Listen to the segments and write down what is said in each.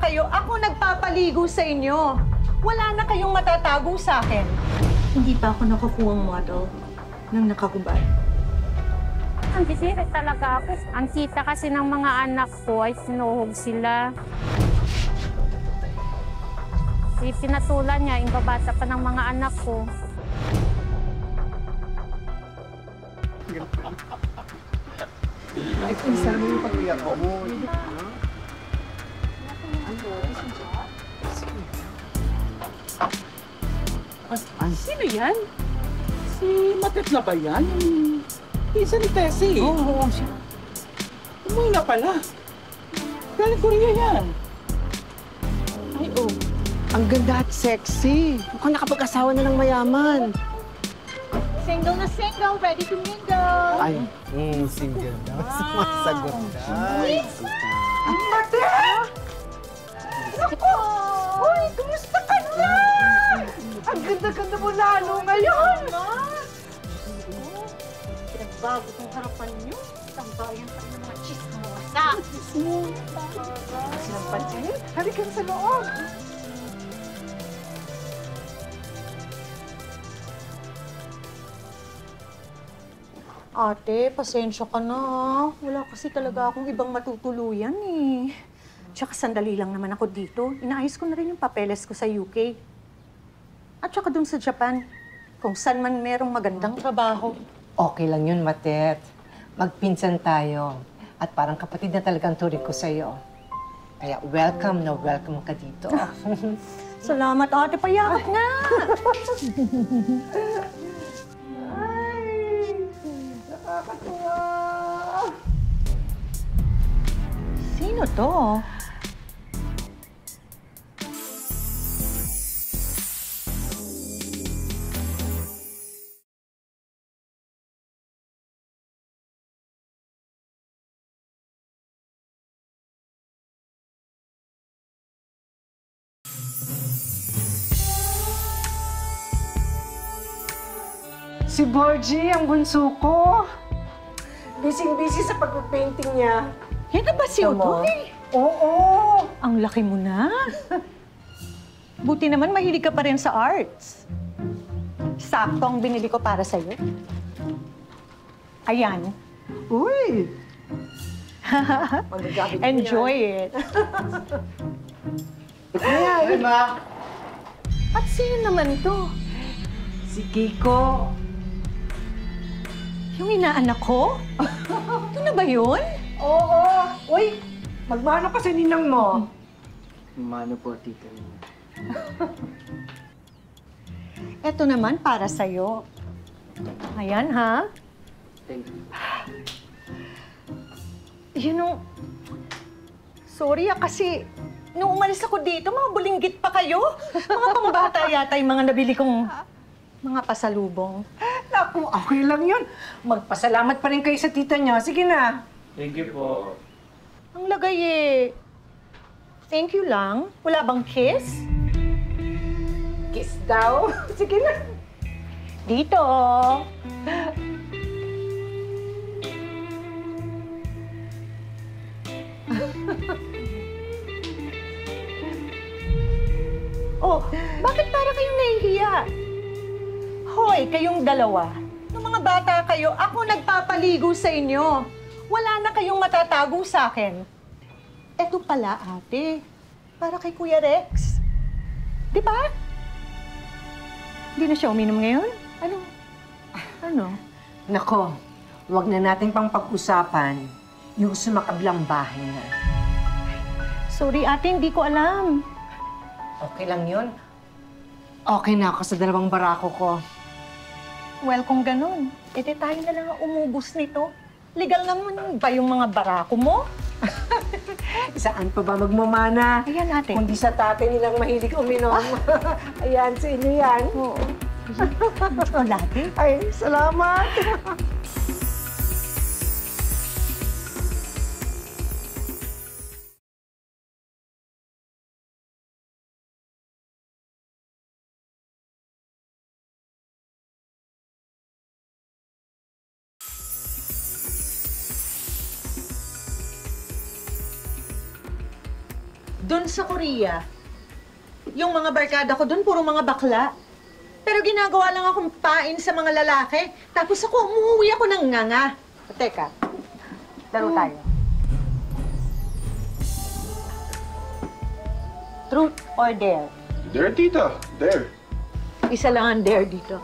kayo, ako nagpapaligo sa inyo. Wala na kayong matatago sa akin. Hindi pa ako nakukuhang model ng nakahubad. Ang sisirit talaga ako. Ang kita kasi ng mga anak ko ay sinuhog sila. Pinatulan niya, yung babata pa ng mga anak ko. Ay, pinsan mo yung pag-iyak mo. Sino yan? Si Matet na ba yan? Yung pinsan ni Tessie. Oo, siya. Umuwi na pala. Galing Korea yan. Ay, oh. Ang ganda at sexy. Mukhang nakapag-asawa na ng mayaman. Single na single, ready to mingle. Ay, single daw. Sumasagot na. Ang mate! Naku! Uy, kumusta ka na? Ang ganda-ganda mo lalo ngayon! Pinagbago kong harapan niyo. Tambayan pa ng mga chismosa. Silang pansin, halikan sa loob. Ate, pasensya ka na. Wala kasi talaga akong ibang matutuluyan eh. Tsaka sandali lang naman ako dito. Inaayos ko na rin yung papeles ko sa UK. At tsaka dun sa Japan, kung saan man merong magandang trabaho. Okay lang yun, Matet. Magpinsan tayo. At parang kapatid na talagang turing ko sa'yo. Kaya welcome na welcome ka dito. Salamat, ate. Payakap nga! Nakakatuwa! Sino to? Si Borgie, ang bunso ko. Busy-busy sa pag-painting niya. Yan na ba si Otoy? Oo! Ang laki mo na. Buti naman mahilig ka pa rin sa arts. Sakto ang binili ko para sa'yo. Ayan. Uy! Magagamit mo Enjoy yan. it. Ay, ma! At sino naman to? Si Kiko. Yung inaanak ko? Ito na ba yun? Oo! Uy! Magmano ka sa ninang mo? Mano po, tita. Ito naman para sa'yo. Ayan, ha? Thank you. You know, sorry kasi nung umalis ako dito, mga bulinggit pa kayo. Mga pangbata yata yung mga nabili kong mga pasalubong. Naku, okay lang yun. Magpasalamat pa rin kayo sa tita niya. Sige na. Thank you po. Ang lagay eh. Thank you lang. Wala bang kiss? Kiss daw. Sige na. Dito. Oh, bakit para kayong nahihiya? Hoy, kayong dalawa. Nung mga bata kayo, ako nagpapaligo sa inyo. Wala na kayong matatago sa akin. Eto pala, ate. Para kay Kuya Rex. Di ba? Hindi na siya uminom ngayon? Ano? Ano? Nako, huwag na natin pang pag-usapan yung sumakablang bahay na. Sorry, ate. Hindi ko alam. Okay lang yun. Okay na ako sa dalawang barako ko. Well, kung ganun, edi tayo na lang ang umubos nito. Legal naman ba yung mga barako mo? Saan pa ba magmamana? Ayan, ate. Kundi sa tatay nilang mahilig uminom. Ayan, sa inyo yan. Oo. O, lagi. Ay, salamat. Doon sa Korea, yung mga barkada ko doon, puro mga bakla. Pero ginagawa lang akong pain sa mga lalaki. Tapos ako, umuwi ako ng nganga. Teka, laro tayo. Truth or dare? There, tita. There. Isa lang ang dare dito.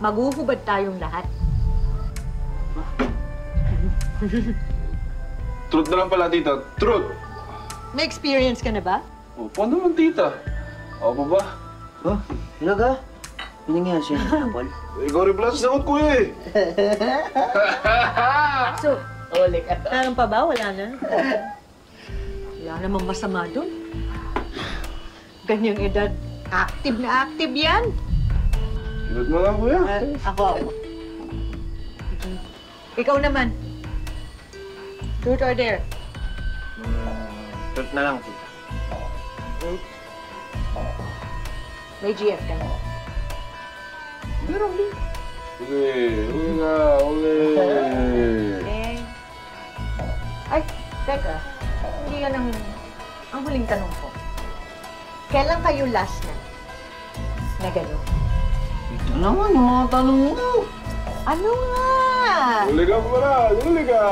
Maghuhubad tayong lahat. Truth na lang pala, tita. Truth. May experience ka na ba? Opo naman, tita. Opo ba? Oh, talaga? Ano nangyari sa'yo, Apple? Ikaw rin pala sinagot, kuya eh. So, meron pa ba? Wala na? Wala namang masama doon. Ganyang edad, active na active yan. Sinot mo lang, kuya. Ako. Ikaw naman. Truth or dare? Truth na lang, tita. May GF ka na. Meron din. Sige, uli nga, uli. Eh. Ay, teka. Hindi yan ang huling tanong ko. Kailan kayo last na gano'n? Ito naman yung mga tanong mo. Ano nga? Uli ka pala, uli ka.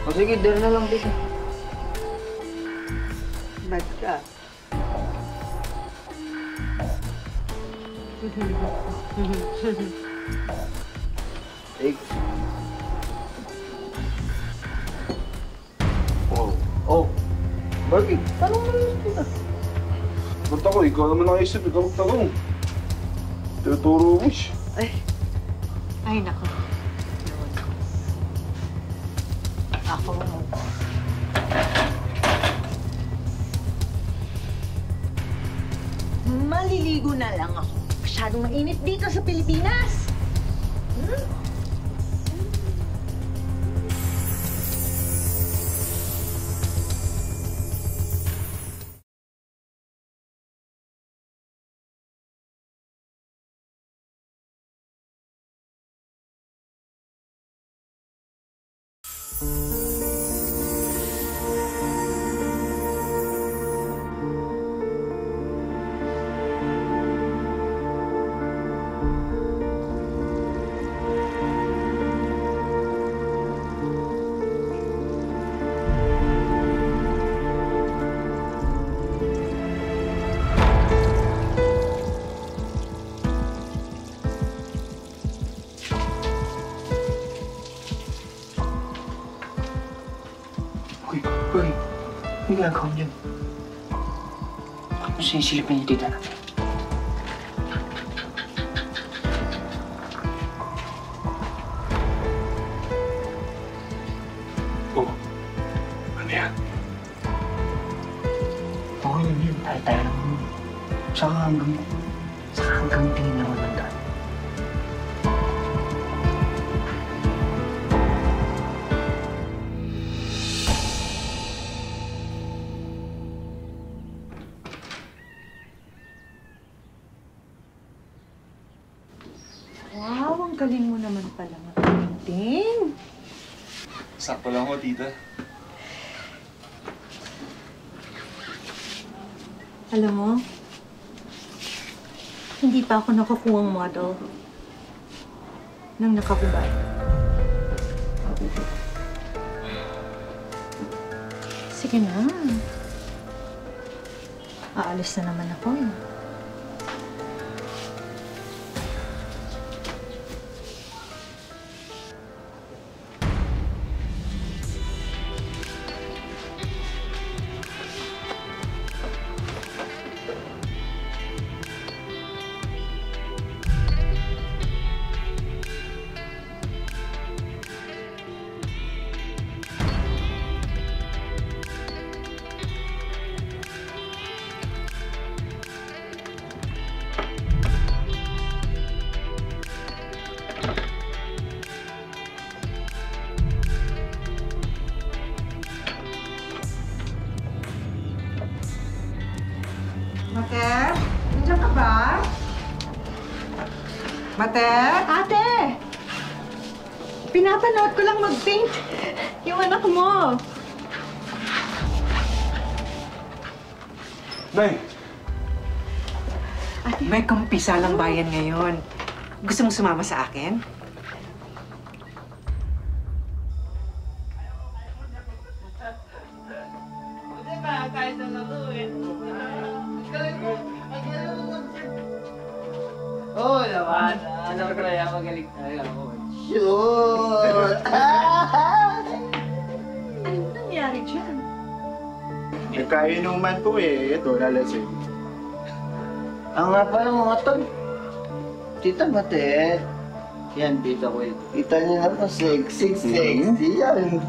O sige, dare na lang, tita. Bad ka. Take. Oh, Oh, bakit? Tanong mo lang, tita. Ba't ako? Ikaw naman nakaisip, ikaw magtanong. Tinuturo mo siya. Ay, nako. Ako. Maliligo na lang ako. Masyadong mainit dito sa Pilipinas. uy, uy. Ano ginagawa niyo? Bakit mo sinisilipin niyo, tita? Oh, ano yan? Okay lang yun. Tayo lang yun. Saka hanggang tingin naman ng daan. Wow, ang galing mo naman pala mag-painting. Sakto lang ho, tita. Alam mo, hindi pa ako nakakuhang model nang nakahubad. Sige na. Aalis na naman ako eh. Mater? Nandiyan ka ba? Mater? Ate! Pinapanood ko lang mag-paint yung anak mo. Nay! May kumpisalang bayan ngayon. Gusto mong sumama sa akin? Oo naman. Ano kaya magaling tayo? Shoot! Anong nangyari dyan? Nagkainuman po eh. Ito, lalasing. Ang nga pala mga tol. Tita Matet. Yan, tita ko ito. Tita niya naman, sexy yan.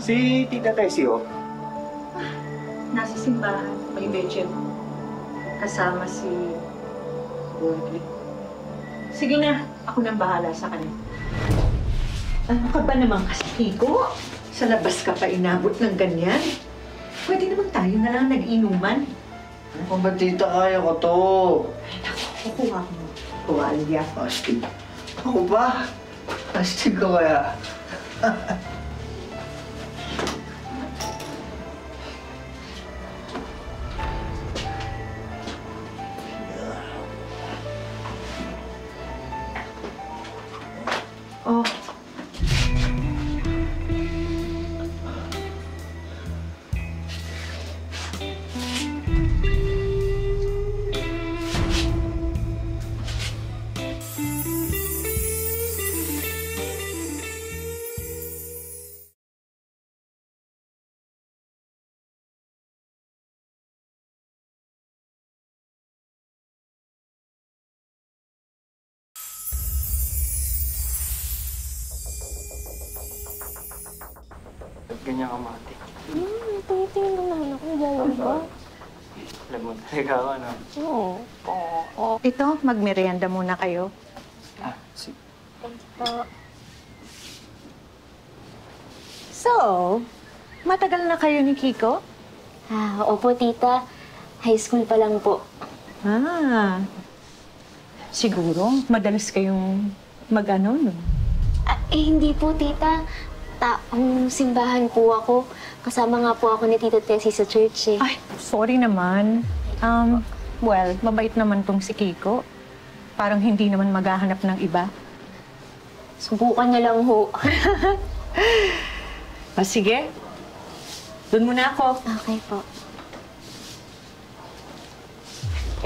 Si Tita Tessie, oh. Nasa simbahan, may bedroom. Kasama si Borgie. Sige na, ako nang bahala sa kanya. Ano ka ba naman kasi, Kiko? Sa labas ka pa inabot ng ganyan? Pwede naman tayo na lang nag-inuman. Ano ba, tita? Kaya ko to. Kukuha ko mo. Tuwalya. Astig. Ako ba? Astig ko kaya. Oh. Ganyan ka, mati. Tinitingin lang naman ako. Bawal ba? Alam mo talaga ako, no? Oo. Ito, magmerienda muna kayo. Ah, sige. So, matagal na kayo ni Kiko? Opo, tita. High school pa lang po. Siguro, madalas kayong mag-ano, no? Hindi po, tita. Taong simbahan po ako. Kasama nga po ako ni Tita Tessie sa church, eh. Ay, sorry naman. Well, mabait naman tong si Kiko. Parang hindi naman maghahanap ng iba. Subukan niya lang ho. Sige. Doon muna ako. Okay po.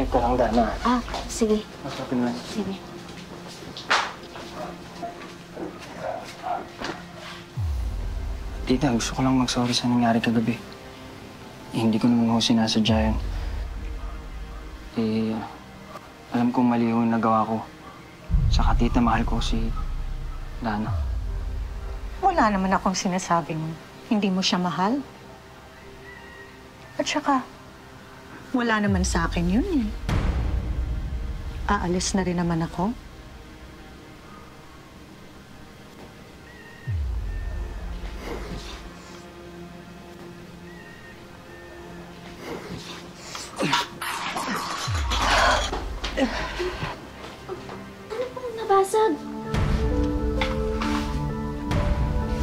Ito lang, Dana. Sige. Masapin mo. Sige. Tita, gusto ko lang mag-sorry sa nangyari kagabi. Hindi ko naman ho sinasadya yun. Alam kong mali yung nagawa ko. Saka tita, mahal ko si Dana. Wala naman akong sinasabing hindi mo siya mahal. At saka, wala naman sa akin yun eh. Aalis na rin naman ako. Nabasag.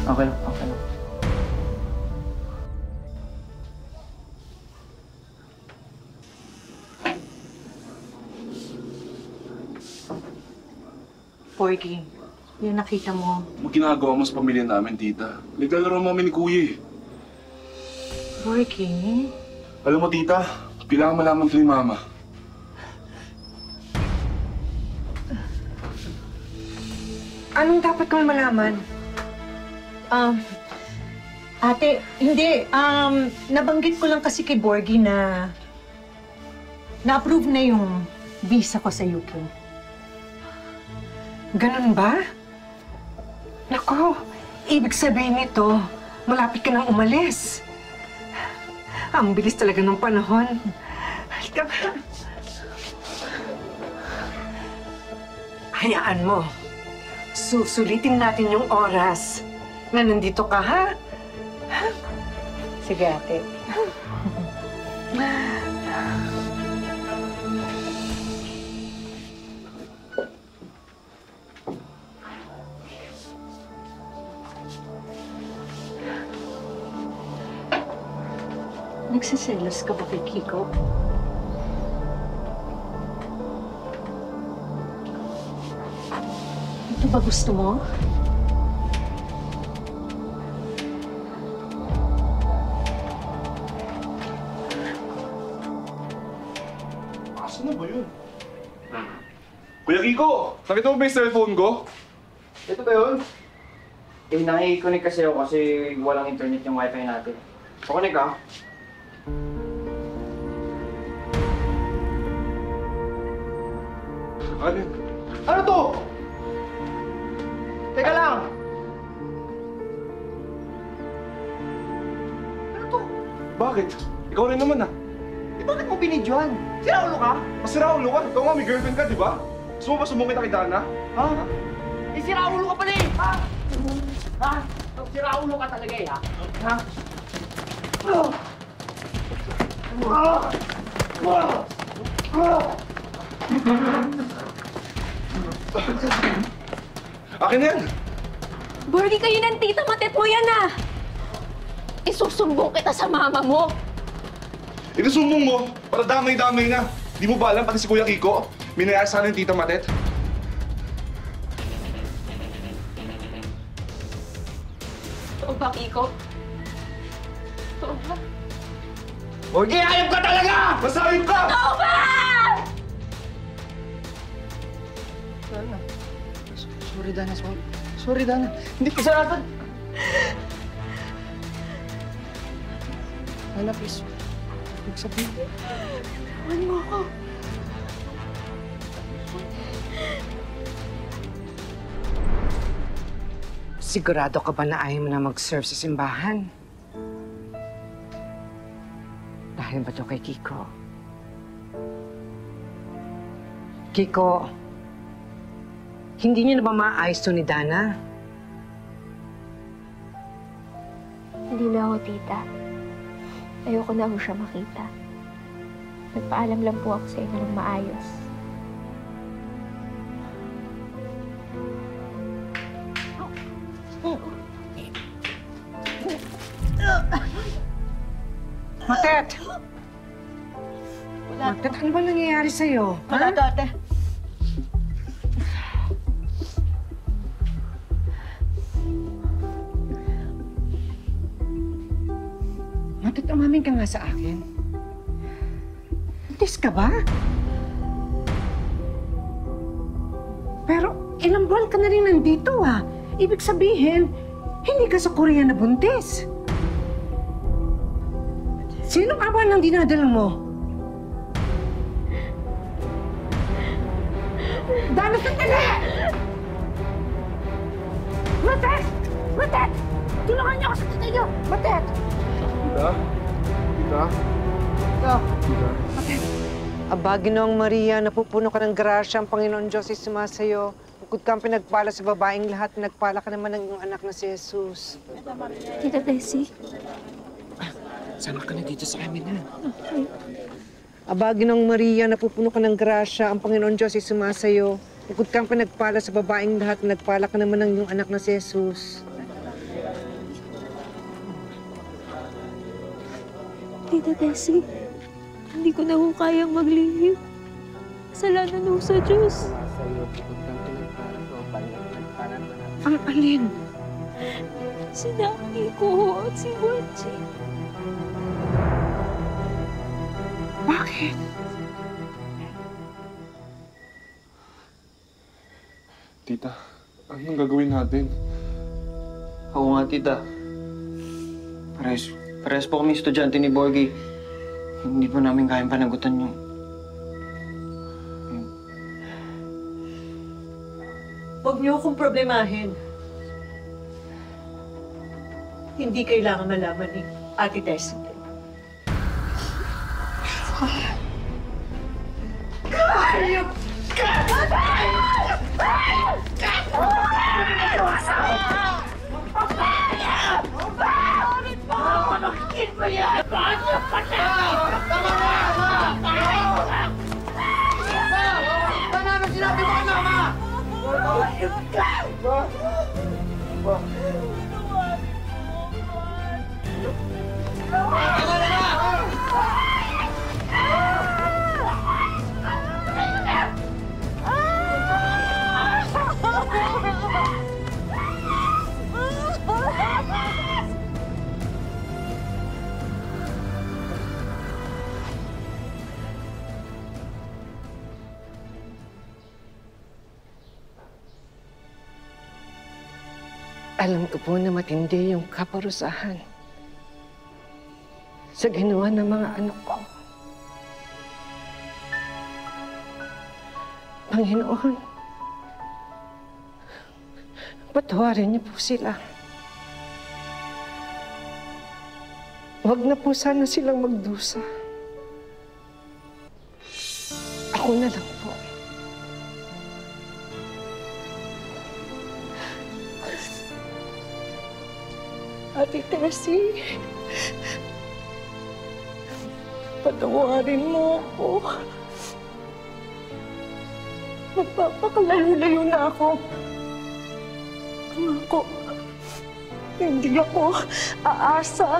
Okay lang, okay lang. Porgy, yung nakita mo, Ang ginagawa mo sa pamilya namin, tita. Naglalaro kami ni Kuya eh. Porgy? Alam mo, tita, kailangan malaman ito ni Mama. Anong dapat kong malaman? Ate, hindi. Nabanggit ko lang kasi kay Borgie na na-approve na yung visa ko sa UK. Ganun ba? Nako, ibig sabihin nito, malapit ka nang umalis. Ang bilis talaga ng panahon. Halika ba? Hayaan mo. Susulitin natin yung oras na nandito ka, ha? Sige, ate. Nagsiselos ka ba kay Kiko? ba gusto mo? Asan na ba yun? Kuya Kiko, nakita mo ba yung cellphone ko? Ito ba yun? Eh, nakikonnect kasi ako kasi walang internet yung wifi natin. Pakonek ka? Ano yun? Ano to? Teka lang! Ano to? Bakit? Ikaw rin naman ah. Eh, bakit mo binidyoan? Sira ulo ka? Masira ulo ka. Ikaw nga may girlfriend ka, di ba? Gusto mo ba sumungkit kay Dana? Ha? Eh, sira ulo ka pala eh! Ha? Ha? Sira ulo ka talaga eh, ha? Ha? Akin na yan! Borgie, kayo ng tita Matet mo yan ah! Isusumbong kita sa mama mo! Inusumbong mo para damay-damay na. Di mo ba alam, pati si Kuya Kiko, minayari sana yung Tita Matet? Totoo ba, Kiko? Totoo ba? Borgie, ayop ka talaga! Masayop ka! Totoo ba? Sorry, Dana. Sorry, Dana. Hindi kasalanan. Dana, please. Huwag sabihin. Iwan mo ako. Sigurado ka ba na ayaw mo na mag-serve sa simbahan? Dahil ba ito kay Kiko? Kiko, hindi niyo na ba maayos to ni Dana? Hindi na ako, tita. Ayoko na ako siya makita. Nagpaalam lang po ako sa inyo ng maayos. Matet! Matet, ano ba nangyayari sa'yo? Wala to, ate. Matet, umamin ka nga sa akin. Buntis ka ba? Pero ilang buwan ka na rin nandito ah. Ibig sabihin, hindi ka sa Korea na buntis. Sino ka ba nang dinadala mo? Dana, sandali! Matet! Matet! Tulungan niyo ako sa tita niyo! Matet! Tita? Tita? Tita? Aba, Ginoong Maria, napupuno ka ng grasya, ang Panginoon Diyos ay sumasayo. Bukod kang pinagpala sa babaeng lahat, pinagpala ka naman ng iyong anak na si Jesus. Tita Tessie. Sama ka na dito sa amin, ha? Aba, Ginoong Maria, napupuno ka ng grasya, ang Panginoon Diyos ay sumasayo. Bukod kang pinagpala sa babaeng lahat, pinagpala ka naman ng iyong anak na si Jesus. Tita Tessie, hindi ko na ho kayang maglihim. Kasalanan ho sa Diyos. Ang alin? Si Naki ko at si Wenji. Bakit? Tita, anong gagawin natin? Oo nga, tita. Parehas po kami estudyante ni Borgie. Hindi po namin kayang panagutan yung... Huwag niyo akong problemahin. Hindi kailangan malaman ni Ate Tessie. Alam ko po na matindi yung kaparusahan sa ginawa ng mga anak ko. Panginoon, patawarin niyo po sila. Huwag na po sana silang magdusa. Ako na lang po. Ate Tessie, patawarin mo ako. Magpapakalayo-layo na ako. Ako, hindi ako aasa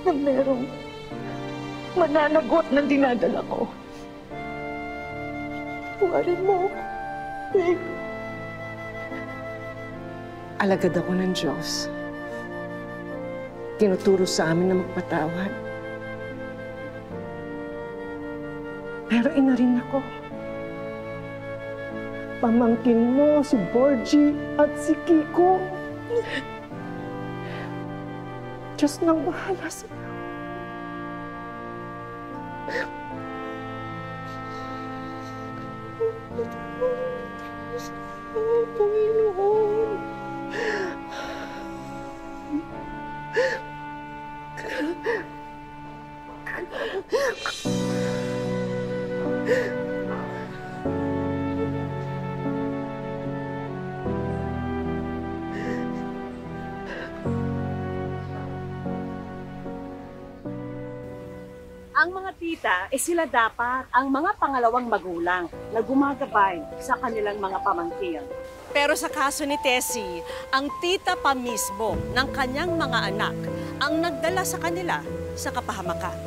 na merong mananagot na dinadala ko. Tawarin mo ako, babe. Alagad ako ng Diyos. Tinuturo sa amin na magpatawad. Pero ina rin ako. Pamangkin mo si Borgie at si Kiko. Diyos nang bahala sila. Panginoon. Ang mga tita, sila dapat ang mga pangalawang magulang na gumagabay sa kanilang mga pamangkin. Pero sa kaso ni Tessie, ang tita pa mismo ng kanyang mga anak ang nagdala sa kanila sa kapahamakan.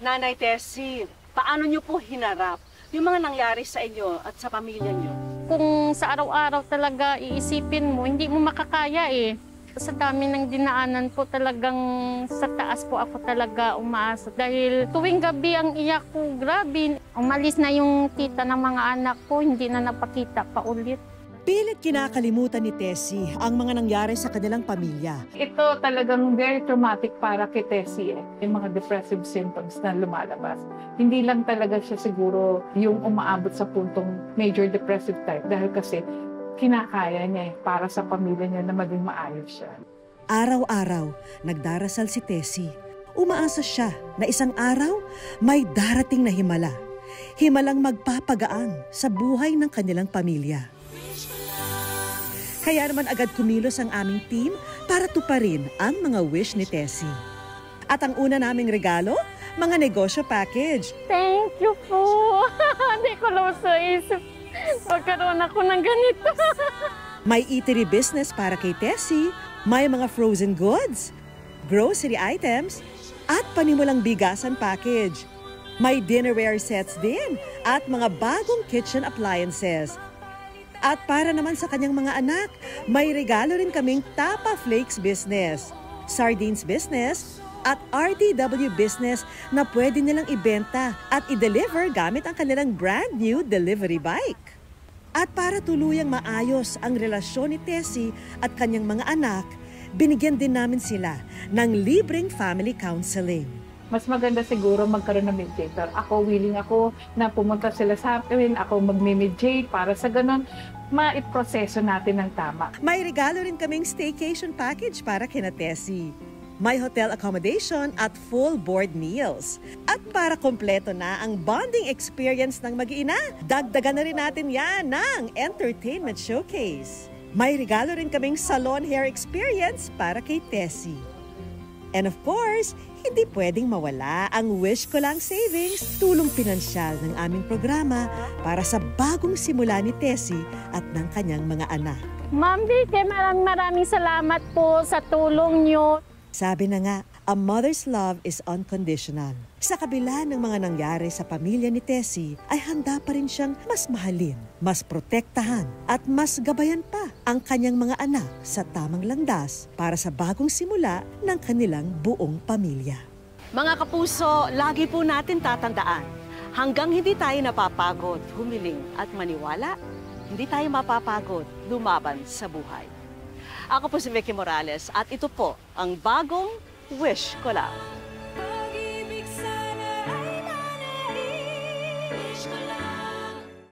Nanay Tessie, paano niyo po hinarap yung mga nangyari sa inyo at sa pamilya niyo? Kung sa araw-araw talaga iisipin mo, hindi mo makakaya eh. Sa dami ng dinaanan po talagang sa taas po ako talaga umaasa. Dahil tuwing gabi ang iyak ko, grabe. Umalis na yung tita ng mga anak ko, hindi na napakita pa ulit. Pilit kinakalimutan ni Tessie ang mga nangyari sa kanilang pamilya. Ito talagang very traumatic para kay Tessie. Yung mga depressive symptoms na lumalabas. Hindi lang talaga siya siguro yung umaabot sa puntong major depressive type dahil kasi kinakaya niya para sa pamilya niya na maging maayos siya. Araw-araw, nagdarasal si Tessie. Umaasa siya na isang araw may darating na himala. Himalang magpapagaan sa buhay ng kanilang pamilya. Kaya naman agad kumilos ang aming team para tuparin ang mga wish ni Tessie. At ang una naming regalo, mga negosyo package. Thank you po! Hindi ko lang sa isip. Pagkaroon ako ng ganito. May eatery business para kay Tessie, may mga frozen goods, grocery items, at panimulang bigasan package. May dinnerware sets din at mga bagong kitchen appliances. At para naman sa kanyang mga anak, may regalo rin kaming Tapa Flakes business, sardines business, at RTW business na pwede nilang ibenta at i-deliver gamit ang kanilang brand new delivery bike. At para tuluyang maayos ang relasyon ni Tessie at kanyang mga anak, binigyan din namin sila ng libreng family counseling. Mas maganda siguro magkaroon ng mediator. Ako, willing ako na pumunta sila sa akin, ako magme-mediate para sa ganun, maiproseso natin ng tama. May regalo rin kaming staycation package para kina Tessie. May hotel accommodation at full board meals. At para kompleto na ang bonding experience ng mag-iina, dagdagan na rin natin yan ng entertainment showcase. May regalo rin kaming salon hair experience para kay Tessie. And of course, hindi pwedeng mawala ang Wish Ko Lang Savings, tulong pinansyal ng aming programa para sa bagong simula ni Tessie at ng kanyang mga anak. Ma'am Vicky, maraming salamat po sa tulong niyo. Sabi na nga, a mother's love is unconditional. Sa kabila ng mga nangyari sa pamilya ni Tessie, ay handa pa rin siyang mas mahalin, mas protektahan, at mas gabayan pa ang kanyang mga anak sa tamang landas para sa bagong simula ng kanilang buong pamilya. Mga kapuso, lagi po natin tatandaan, hanggang hindi tayo napapagod, humiling at maniwala, hindi tayo mapapagod lumaban sa buhay. Ako po si Vicky Morales at ito po ang bagong Wish Ko Lang.